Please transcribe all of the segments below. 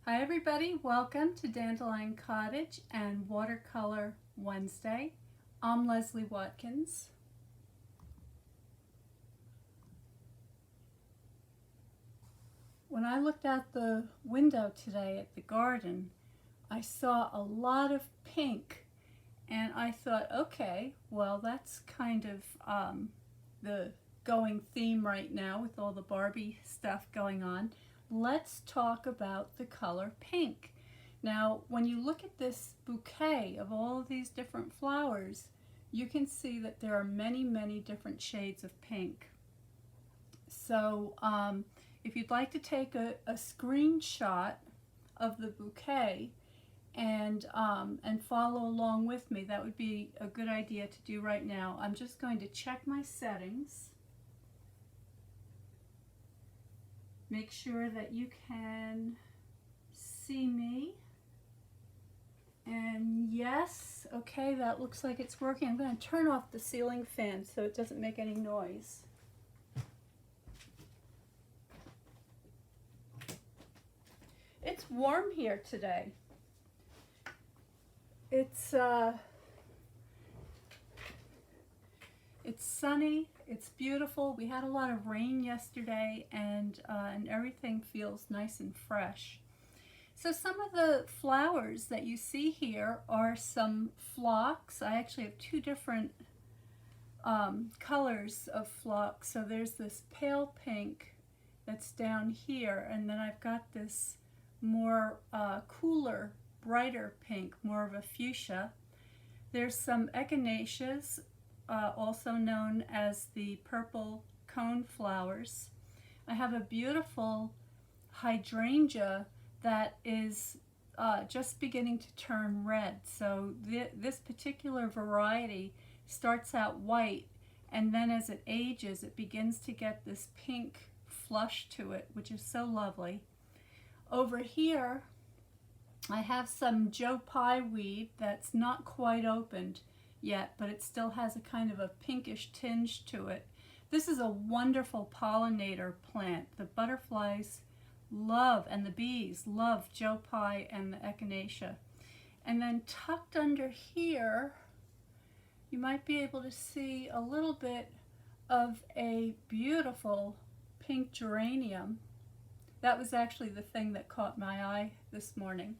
Hi everybody, welcome to Dandelion Cottage and Watercolor Wednesday. I'm Leslie Watkins. When I looked out the window today at the garden, I saw a lot of pink and I thought, okay, well that's kind of the going theme right now with all the Barbie stuff going on. Let's talk about the color pink. Now, when you look at this bouquet of all of these different flowers, you can see that there are many, many different shades of pink. So if you'd like to take a screenshot of the bouquet and follow along with me, that would be a good idea to do right now. I'm just going to check my settings. Make sure that you can see me. And yes, okay, that looks like it's working. I'm going to turn off the ceiling fan so it doesn't make any noise. It's warm here today. It's sunny, it's beautiful. We had a lot of rain yesterday and everything feels nice and fresh. So some of the flowers that you see here are some phlox. I actually have two different colors of phlox. So there's this pale pink that's down here, and then I've got this more cooler, brighter pink, more of a fuchsia. There's some echinaceas, also known as the purple cone flowers. I have a beautiful hydrangea that is just beginning to turn red. So this particular variety starts out white, and then as it ages it begins to get this pink flush to it, which is so lovely. Over here I have some Joe Pye weed that's not quite opened yet, but it still has a kind of a pinkish tinge to it. This is a wonderful pollinator plant. The butterflies love, and the bees love, Joe Pye and the echinacea. And then tucked under here, you might be able to see a little bit of a beautiful pink geranium. That was actually the thing that caught my eye this morning.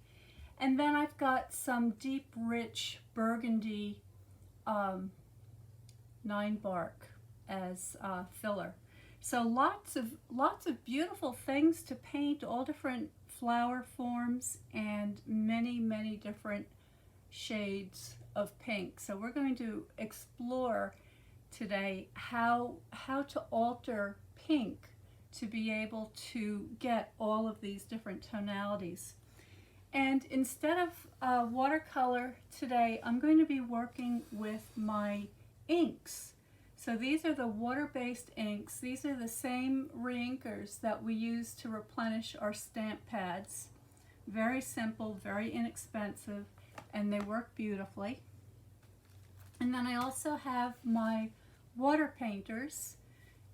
And then I've got some deep, rich burgundy 9-bark as filler. So lots of beautiful things to paint, all different flower forms and many, many different shades of pink. So we're going to explore today how to alter pink to be able to get all of these different tonalities. And instead of watercolor today, I'm going to be working with my inks. So these are the water-based inks. These are the same reinkers that we use to replenish our stamp pads. Very simple, very inexpensive, and they work beautifully. And then I also have my water painters,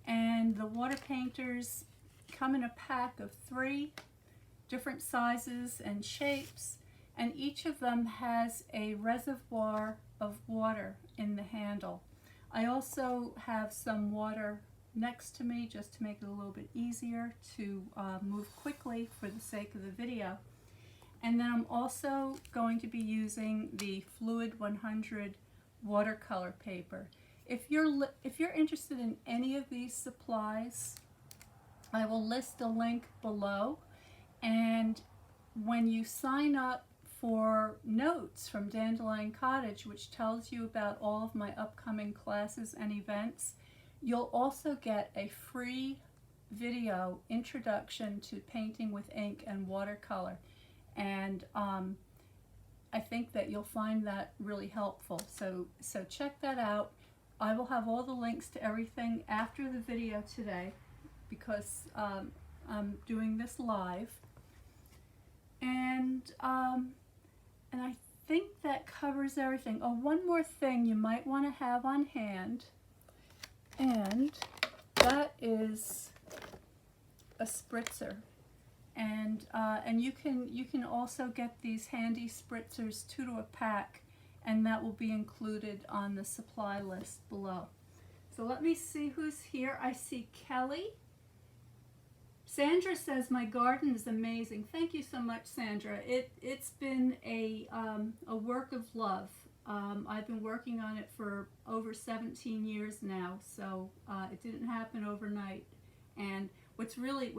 and the water painters come in a pack of 3 different sizes and shapes, and each of them has a reservoir of water in the handle. I also have some water next to me just to make it a little bit easier to move quickly for the sake of the video. And then I'm also going to be using the Fluid 100 watercolor paper. If you're interested in any of these supplies, I will list a link below. And when you sign up for notes from Dandelion Cottage, which tells you about all of my upcoming classes and events, you'll also get a free video introduction to painting with ink and watercolor. And I think that you'll find that really helpful. So check that out. I will have all the links to everything after the video today because I'm doing this live. And I think that covers everything. Oh, one more thing you might want to have on hand, and that is a spritzer. And you can also get these handy spritzers, 2 to a pack, and that will be included on the supply list below. So let me see who's here. I see Kelly. Sandra says my garden is amazing. Thank you so much, Sandra. It's been a work of love. I've been working on it for over 17 years now, so it didn't happen overnight. And what's really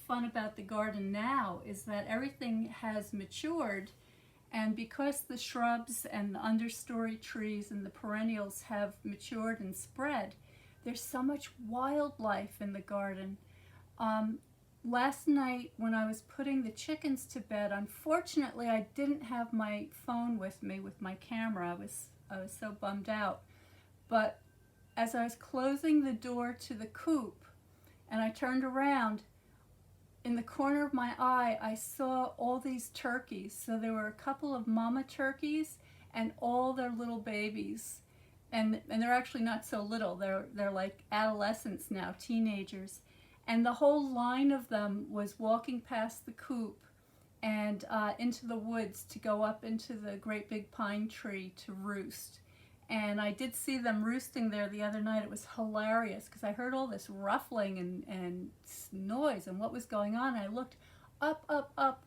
fun about the garden now is that everything has matured, and because the shrubs and the understory trees and the perennials have matured and spread, there's so much wildlife in the garden. Last night when I was putting the chickens to bed, unfortunately I didn't have my phone with me with my camera. I was so bummed out. But as I was closing the door to the coop and I turned around, in the corner of my eye I saw all these turkeys. So there were a couple of mama turkeys and all their little babies. And they're actually not so little. They're like adolescents now, teenagers. And the whole line of them was walking past the coop and into the woods to go up into the great big pine tree to roost. And I did see them roosting there the other night. It was hilarious because I heard all this ruffling and noise and what was going on. I looked up,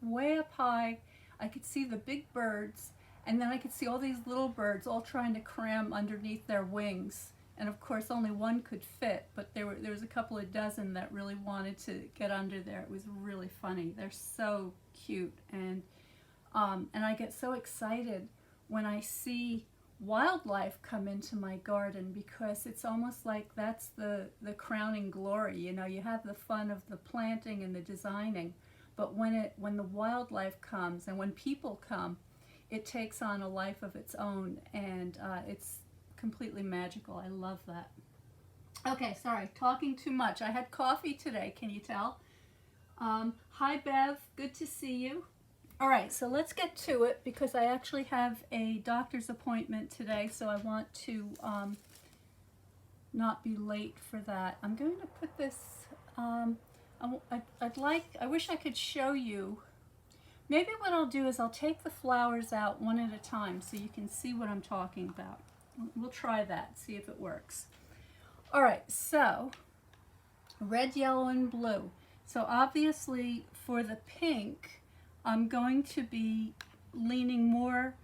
way up high. I could see the big birds, and then I could see all these little birds all trying to cram underneath their wings. And of course only one could fit, but there was a couple of dozen that really wanted to get under there. It was really funny. They're so cute, and I get so excited when I see wildlife come into my garden, because it's almost like that's the crowning glory. You know, you have the fun of the planting and the designing, but when the wildlife comes and when people come, it takes on a life of its own, and it's completely magical. I love that. Okay, sorry, talking too much. I had coffee today, can you tell? Hi Bev, good to see you. All right, so let's get to it because I actually have a doctor's appointment today, so I want to not be late for that. I'm going to put this, I wish I could show you. Maybe what I'll do is I'll take the flowers out one at a time so you can see what I'm talking about. We'll try that, see if it works. All right, so red, yellow, and blue. So obviously for the pink, I'm going to be leaning more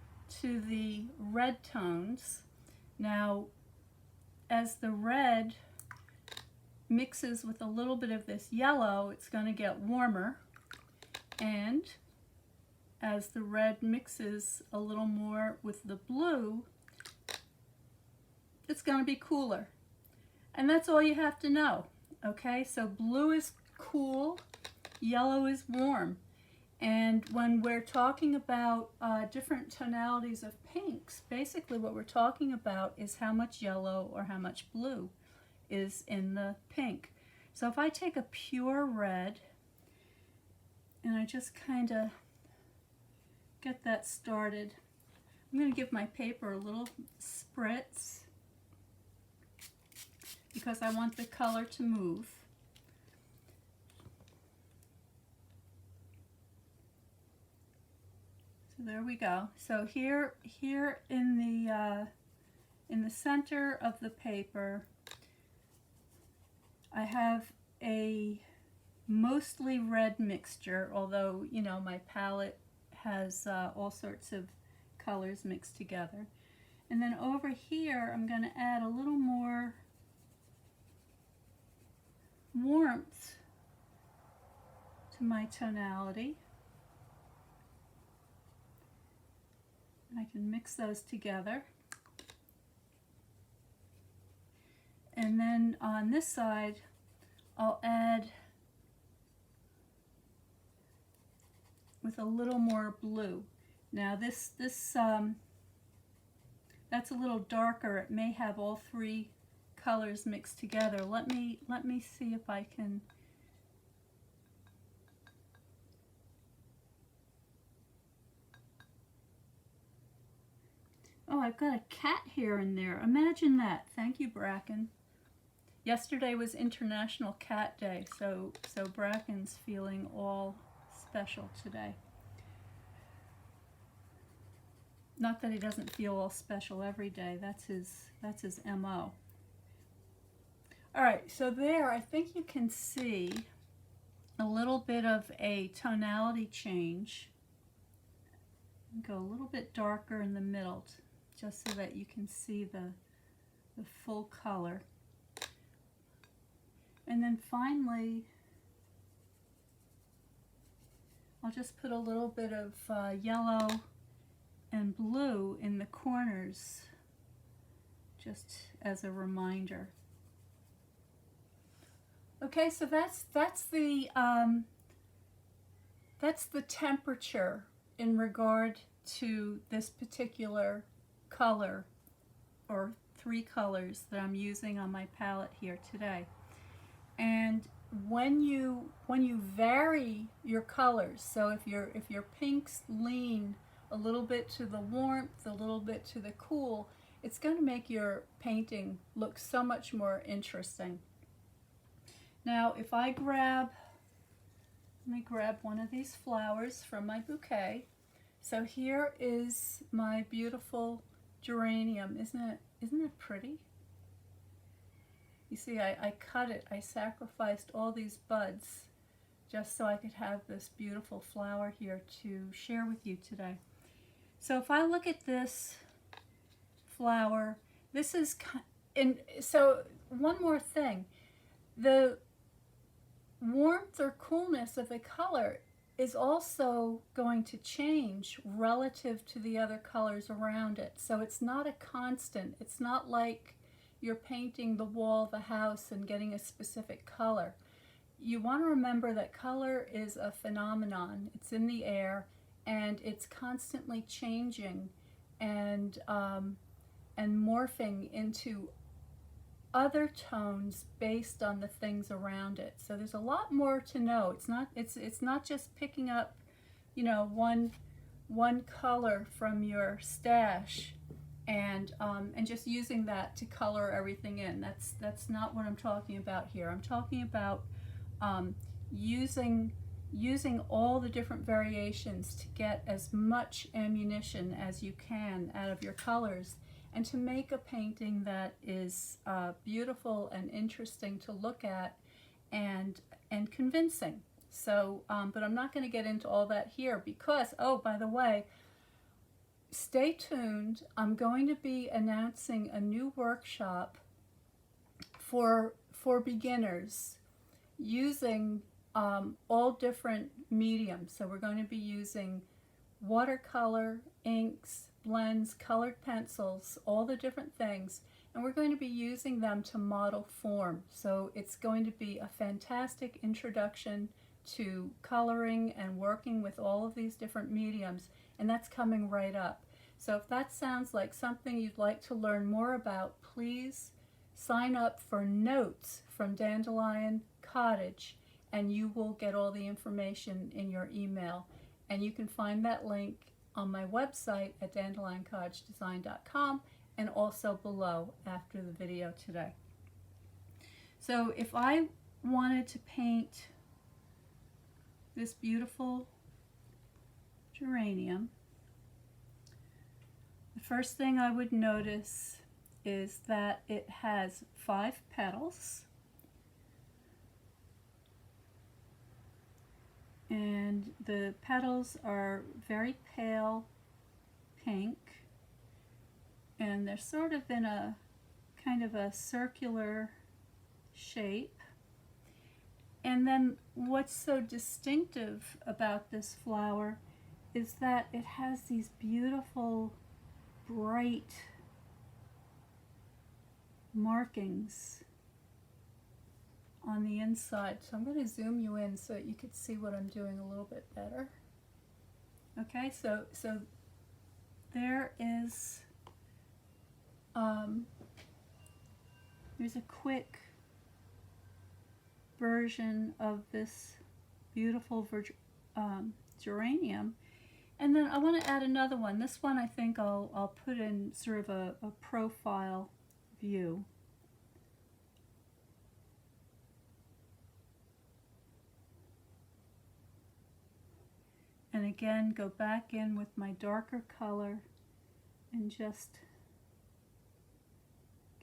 to the red tones. Now, as the red mixes with a little bit of this yellow, it's going to get warmer. And as the red mixes a little more with the blue, it's going to be cooler. And that's all you have to know. Okay, so blue is cool, yellow is warm. And when we're talking about different tonalities of pinks, basically what we're talking about is how much yellow or how much blue is in the pink. So if I take a pure red and I just kind of get that started, I'm going to give my paper a little spritz because I want the color to move. So there we go. So here in the center of the paper, I have a mostly red mixture, although, you know, my palette has all sorts of colors mixed together. And then over here, I'm going to add a little more warmth to my tonality. I can mix those together. And then on this side, I'll add with a little more blue. Now this that's a little darker. It may have all three colors mixed together. Let me see if I can. Oh, I've got a cat here and there. Imagine that. Thank you, Bracken. Yesterday was International Cat Day, so Bracken's feeling all special today. Not that he doesn't feel all special every day. That's his MO. All right, so there, I think you can see a little bit of a tonality change. Go a little bit darker in the middle, just so that you can see the full color. And then finally, I'll just put a little bit of yellow and blue in the corners, just as a reminder. Okay, so that's the temperature in regard to this particular color, or 3 colors that I'm using on my palette here today. And when you vary your colors, so if your pinks lean a little bit to the warmth, a little bit to the cool, it's going to make your painting look so much more interesting. Now, if I let me grab one of these flowers from my bouquet. So here is my beautiful geranium. Isn't it pretty? You see, I cut it. I sacrificed all these buds just so I could have this beautiful flower here to share with you today. So if I look at this flower, this is, and so one more thing, the warmth or coolness of the color is also going to change relative to the other colors around it. So it's not a constant. It's not like you're painting the wall of a house and getting a specific color. You want to remember that color is a phenomenon. It's in the air, and it's constantly changing and morphing into other tones based on the things around it. So there's a lot more to know. It's not just picking up, you know, one color from your stash and just using that to color everything in. That's not what I'm talking about here. I'm talking about using all the different variations to get as much ammunition as you can out of your colors, and to make a painting that is beautiful and interesting to look at and convincing. So, but I'm not going to get into all that here because, oh, by the way, stay tuned. I'm going to be announcing a new workshop for beginners using all different mediums. So we're going to be using watercolor, inks, blends, colored pencils, all the different things, and we're going to be using them to model form. So it's going to be a fantastic introduction to coloring and working with all of these different mediums, and that's coming right up. So if that sounds like something you'd like to learn more about, please sign up for notes from Dandelion Cottage, and you will get all the information in your email. And you can find that link on my website at dandelioncottagedesign.com and also below after the video today. So if I wanted to paint this beautiful geranium, the first thing I would notice is that it has 5 petals, and the petals are very pale pink, and they're sort of in a kind of a circular shape. And then what's so distinctive about this flower is that it has these beautiful bright markings on the inside. So I'm going to zoom you in so that you could see what I'm doing a little bit better. Okay, so there is there's a quick version of this beautiful geranium, and then I want to add another one. This one I think I'll put in sort of a profile view. and again go back in with my darker color and just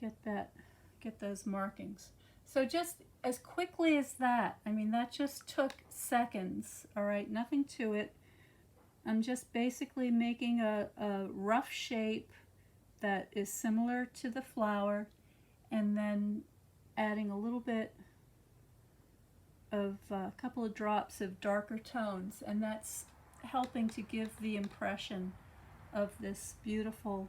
get those markings. So just as quickly as that, I mean, that just took seconds, all right, nothing to it. I'm just basically making a rough shape that is similar to the flower, and then adding a little bit of a couple of drops of darker tones, and that's helping to give the impression of this beautiful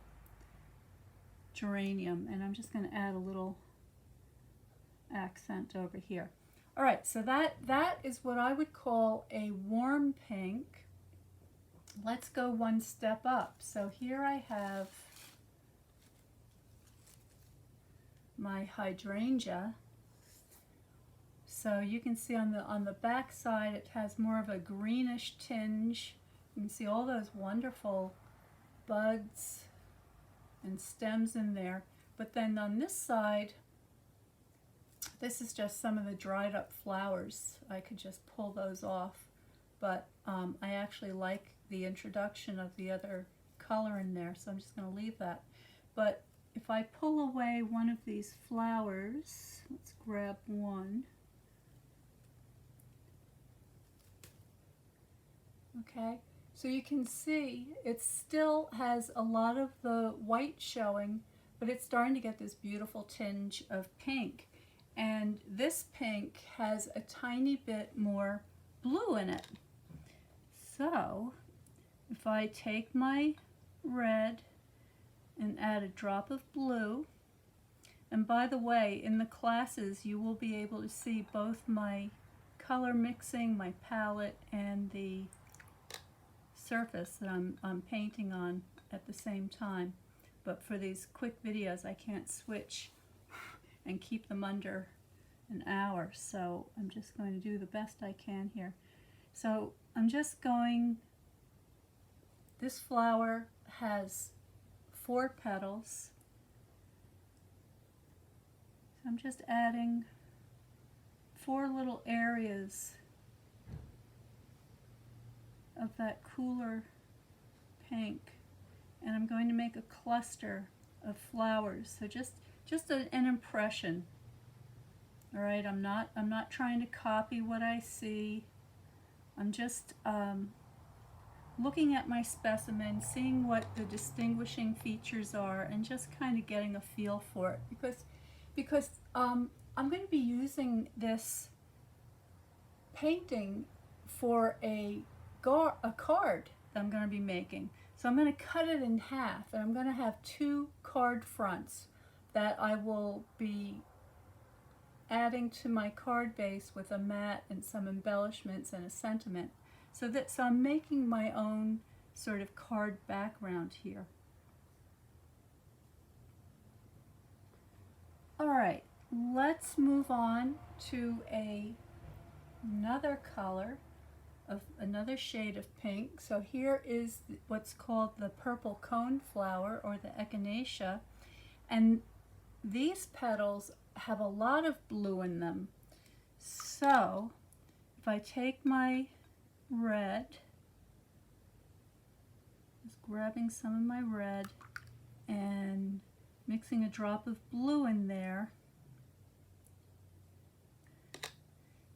geranium. And I'm just going to add a little accent over here. All right, so that is what I would call a warm pink. Let's go one step up. So here I have my hydrangea. So you can see on the back side it has more of a greenish tinge. You can see all those wonderful buds and stems in there. But then on this side, this is just some of the dried up flowers. I could just pull those off, but I actually like the introduction of the other color in there, so I'm just going to leave that. But if I pull away one of these flowers, let's grab one. Okay, so you can see it still has a lot of the white showing, but it's starting to get this beautiful tinge of pink. And this pink has a tiny bit more blue in it. So if I take my red and add a drop of blue, and by the way, in the classes you will be able to see both my color mixing, my palette, and the surface that I'm painting on at the same time. But for these quick videos I can't switch and keep them under an hour, so I'm just going to do the best I can here. So I'm just going, this flower has 4 petals, so I'm just adding 4 little areas of that cooler pink, and I'm going to make a cluster of flowers. So just an impression. All right, I'm not trying to copy what I see. I'm just looking at my specimen, seeing what the distinguishing features are, and just kind of getting a feel for it, because I'm going to be using this painting for a card that I'm going to be making. So I'm going to cut it in half, and I'm going to have 2 card fronts that I will be adding to my card base with a mat and some embellishments and a sentiment. So I'm making my own sort of card background here. All right, let's move on to another color, of another shade of pink. So here is what's called the purple cone flower, or the echinacea, and these petals have a lot of blue in them. So if I take my red, just grabbing some of my red and mixing a drop of blue in there,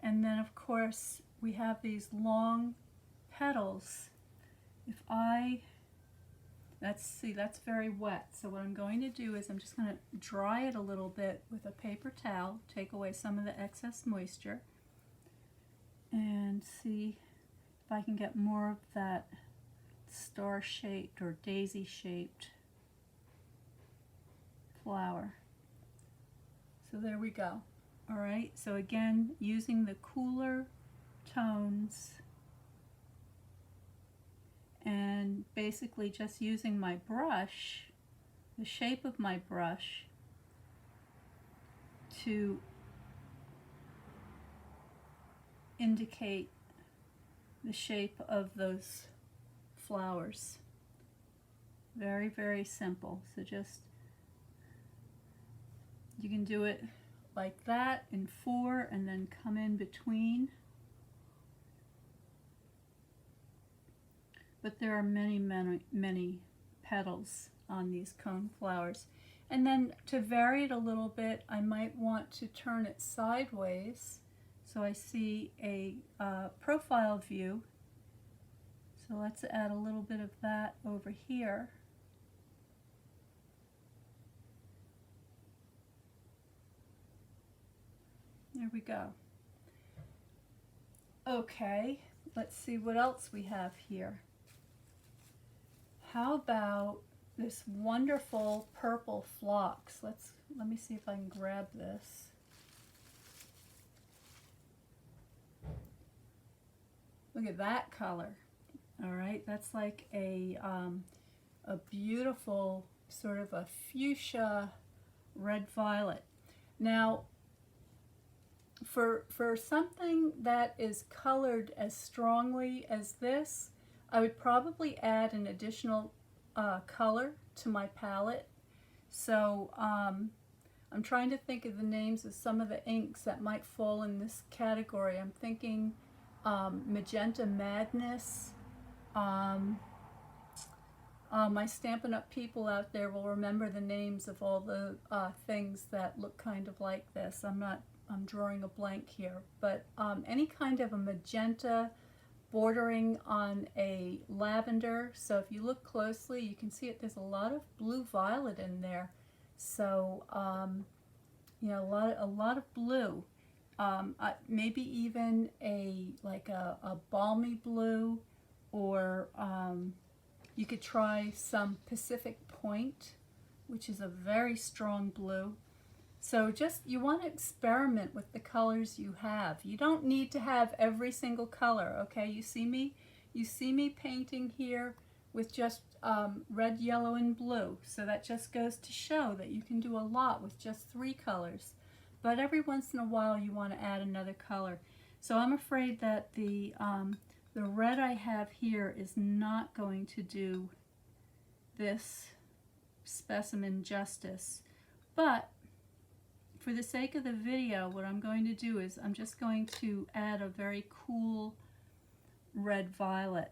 and then of course we have these long petals. If I, that's very wet. So what I'm going to do is I'm just going to dry it a little bit with a paper towel, take away some of the excess moisture, and see if I can get more of that star-shaped or daisy-shaped flower. So there we go. All right, so again, using the cooler tones and basically just using my brush, the shape of my brush, to indicate the shape of those flowers. Very, very simple. So just, you can do it like that in 4 and then come in between. but there are many, many, many petals on these cone flowers. And then to vary it a little bit, I might want to turn it sideways so I see a profile view. So let's add a little bit of that over here. There we go. Okay, let's see what else we have here. How about this wonderful purple phlox? Let me see if I can grab this. Look at that color. All right, that's like a beautiful sort of a fuchsia red violet. Now, for something that is colored as strongly as this, I would probably add an additional color to my palette. So I'm trying to think of the names of some of the inks that might fall in this category. I'm thinking Magenta Madness. My Stampin' Up! People out there will remember the names of all the things that look kind of like this. I'm drawing a blank here, but any kind of a magenta bordering on a lavender. So if you look closely, you can see it. There's a lot of blue violet in there. So you know, a lot of blue. Maybe even a balmy blue, or you could try some Pacific Point, which is a very strong blue. So just, you want to experiment with the colors you have. You don't need to have every single color, okay? You see me painting here with just red, yellow, and blue. So that just goes to show that you can do a lot with just 3 colors. But every once in a while you want to add another color. So I'm afraid that the red I have here is not going to do this specimen justice. But for the sake of the video, what I'm going to do is I'm just going to add a very cool red violet.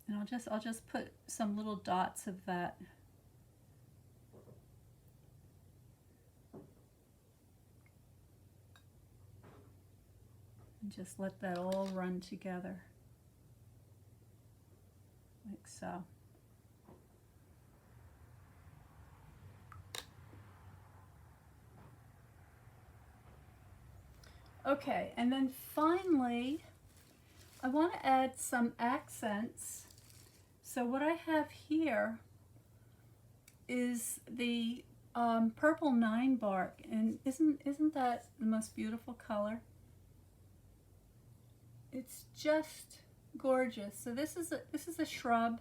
And I'll just put some little dots of that. And just let that all run together, like so. Okay, and then finally, I want to add some accents. So what I have here is the purple 9 bark, and isn't that the most beautiful color? It's just gorgeous. So this is a shrub,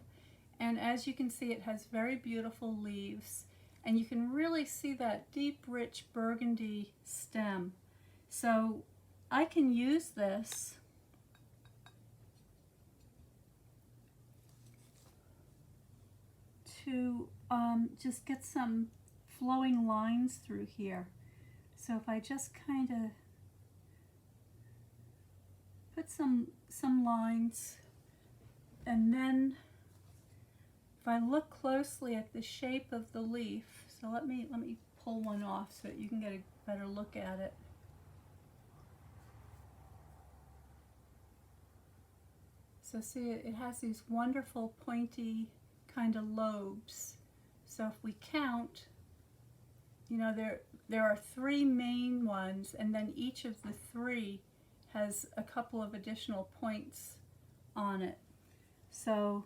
and as you can see, it has very beautiful leaves, and you can really see that deep, rich burgundy stem. So I can use this to just get some flowing lines through here. So if I just kind of put some lines, and then if I look closely at the shape of the leaf, so let me pull one off so that you can get a better look at it. So see, it has these wonderful pointy kind of lobes. So if we count, you know, there are 3 main ones, and then each of the 3 has a couple of additional points on it. So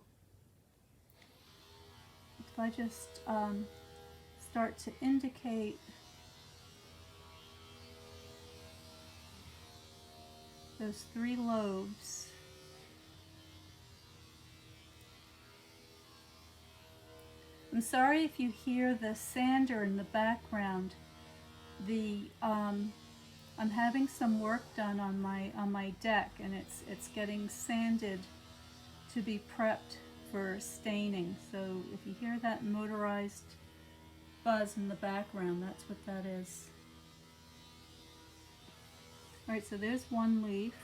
if I just start to indicate those 3 lobes, I'm sorry if you hear the sander in the background. I'm having some work done on my deck, and it's getting sanded to be prepped for staining. So if you hear that motorized buzz in the background, that's what that is. All right, so there's one leaf.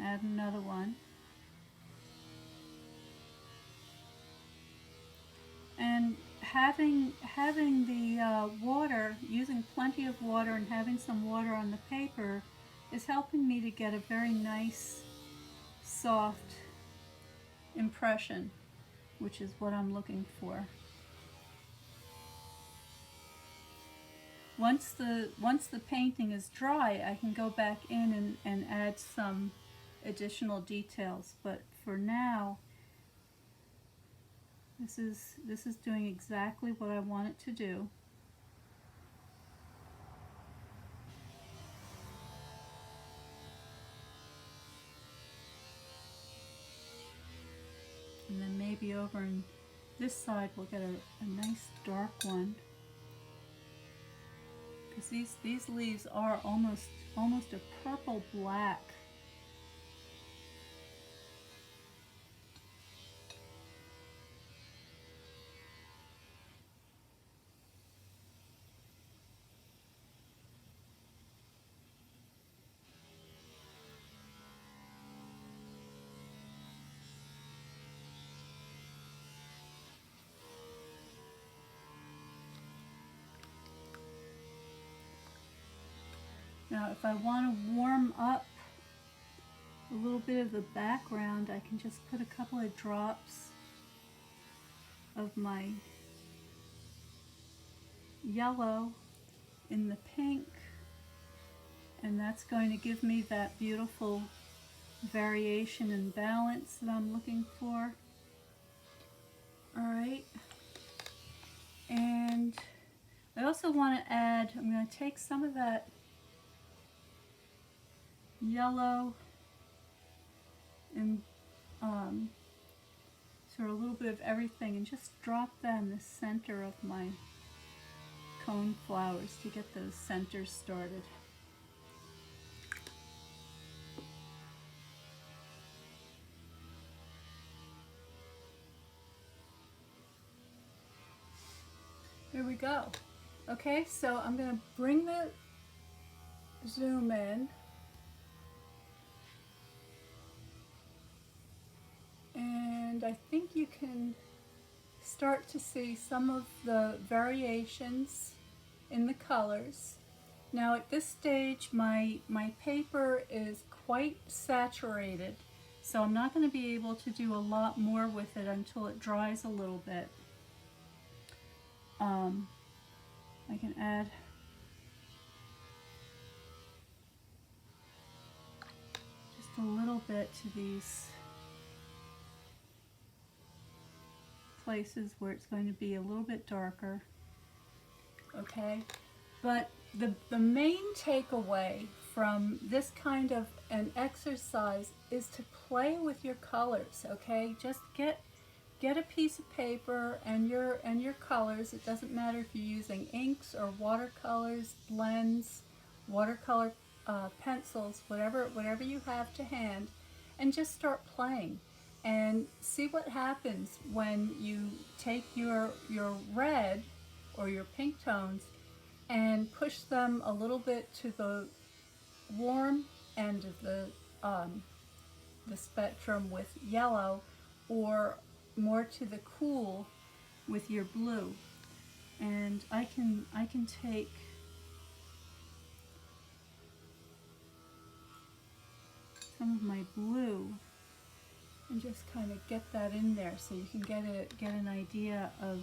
add another one. And having the water, using plenty of water and having some water on the paper is helping me to get a very nice, soft impression, which is what I'm looking for. Once the painting is dry, I can go back in and add some additional details. But for now, this is doing exactly what I want it to do. And then maybe over on this side we'll get a nice dark one. Because these leaves are almost a purple black. Now if I want to warm up a little bit of the background, I can just put a couple of drops of my yellow in the pink, and that's going to give me that beautiful variation and balance that I'm looking for. Alright, and I also want to add, I'm going to take some of that yellow and sort of a little bit of everything and just drop that in the center of my cone flowers to get those centers started. Here we go. Okay, so I'm going to bring the zoom in. And I think you can start to see some of the variations in the colors. Now at this stage my paper is quite saturated, so I'm not going to be able to do a lot more with it until it dries a little bit. I can add just a little bit to these places where it's going to be a little bit darker. Okay, but the main takeaway from this kind of an exercise is to play with your colors. Okay, just get a piece of paper and your colors. It doesn't matter if you're using inks or watercolors, blends, watercolor pencils, whatever you have to hand, and just start playing and see what happens when you take your red or your pink tones and push them a little bit to the warm end of the spectrum with yellow, or more to the cool with your blue. And I can take some of my blue and just kind of get that in there so you can get an idea of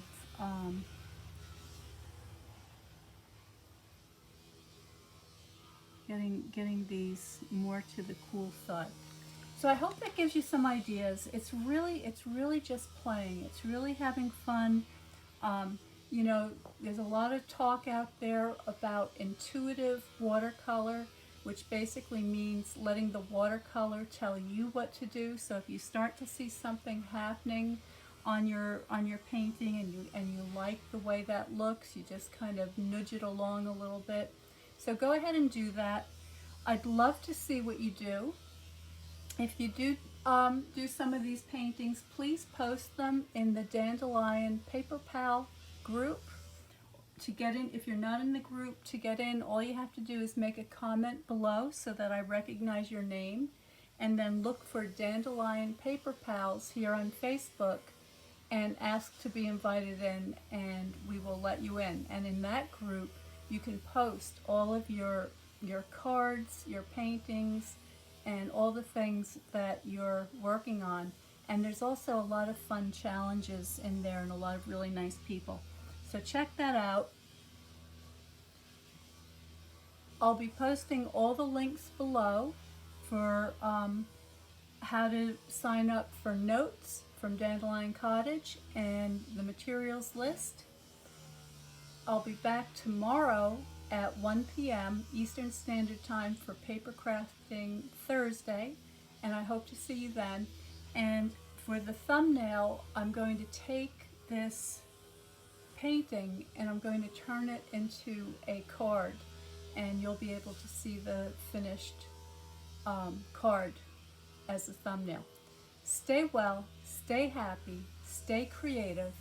getting these more to the cool side. So I hope that gives you some ideas. It's really just playing. It's really having fun. You know, there's a lot of talk out there about intuitive watercolor, which basically means letting the watercolor tell you what to do. So if you start to see something happening on your painting and you like the way that looks, you just kind of nudge it along a little bit. So go ahead and do that. I'd love to see what you do. If you do do some of these paintings, please post them in the Dandelion Paper Pal group. To get in, if you're not in the group, to get in, all you have to do is make a comment below so that I recognize your name, and then look for Dandelion Paper Pals here on Facebook and ask to be invited in, and we will let you in. And in that group, you can post all of your cards, your paintings, and all the things that you're working on. And there's also a lot of fun challenges in there and a lot of really nice people. So check that out. I'll be posting all the links below for how to sign up for notes from Dandelion Cottage and the materials list. I'll be back tomorrow at 1 p.m. Eastern Standard Time for Paper Crafting Thursday, and I hope to see you then. And for the thumbnail, I'm going to take this painting and I'm going to turn it into a card, and you'll be able to see the finished card as a thumbnail. Stay well, stay happy, stay creative,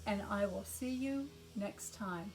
and I will see you next time.